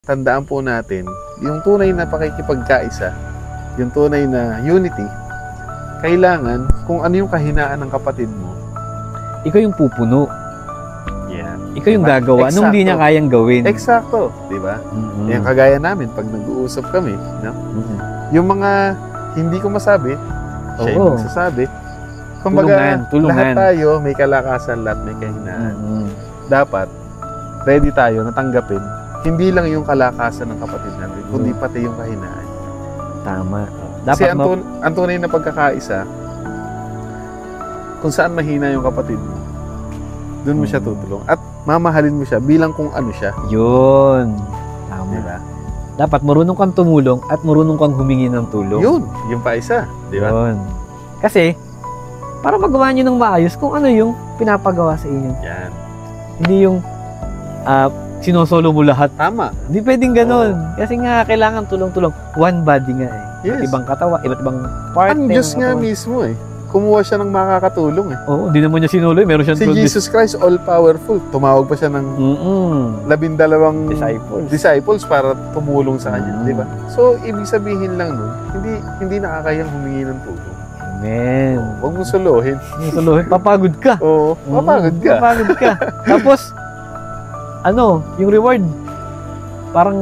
Tandaan po natin, yung tunay na pakikipagkaisa, yung tunay na unity, kailangan kung ano yung kahinaan ng kapatid mo. Ikaw yung pupuno. Yan. Ikaw yung gagawa nung hindi niya kayang gawin. Eksakto, di ba? Yung kagaya namin, pag nag-uusap kami, no? Yung mga hindi ko masabi, siya yung magsasabi. Kumbaga, tulungan. Lahat tayo may kalakasan, lahat may kahinaan. Dapat, ready tayo na tanggapin, hindi lang yung kalakasan ng kapatid natin, kundi pati yung kahinaan. Tama. Kasi ang tunay na pagkakaisa, kung saan mahina yung kapatid mo, doon mo siya tutulong. At mamahalin mo siya bilang kung ano siya. Yun. Tama. Diba? Dapat marunong kang tumulong at marunong kang humingi ng tulong. Yun. Yung paisa. Diba? Yun. Kasi, para magawa nyo ng maayos kung ano yung pinapagawa sa inyo. Yan. Hindi yung sinosolo mo lahat. Tama. Hindi pwedeng ganun. Kasi nga, kailangan tulong-tulong. One body nga eh. Yes. Iba't ibang katawa, iba't ibang part. Ang Diyos nga mismo eh. Kumuha siya ng makakatulong eh. Oo, hindi naman niya sinuloy. Meron siyang Si Jesus Christ, all-powerful. Tumawag pa siya ng 12 disciples para tumulong sa kanya. Di ba? So, ibig sabihin lang nun, hindi nakakayang humingi ng tulong. Amen. Huwag mo suluhin. Suluhin, papagod ka. Oo, papagod ka. Papagod ka. Tapos, yung reward, parang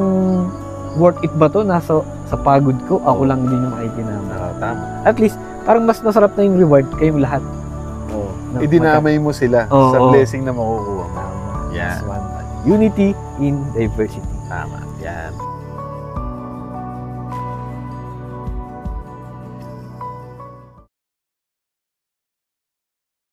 worth it ba to? Nasa sa pagod ko, ako lang din yung makikinama. Tama. At least, parang mas masarap na yung reward kayong lahat. Idinamay mo sila sa blessing na makukuha mo. Tama. Yan. Unity in diversity. Tama. Yan.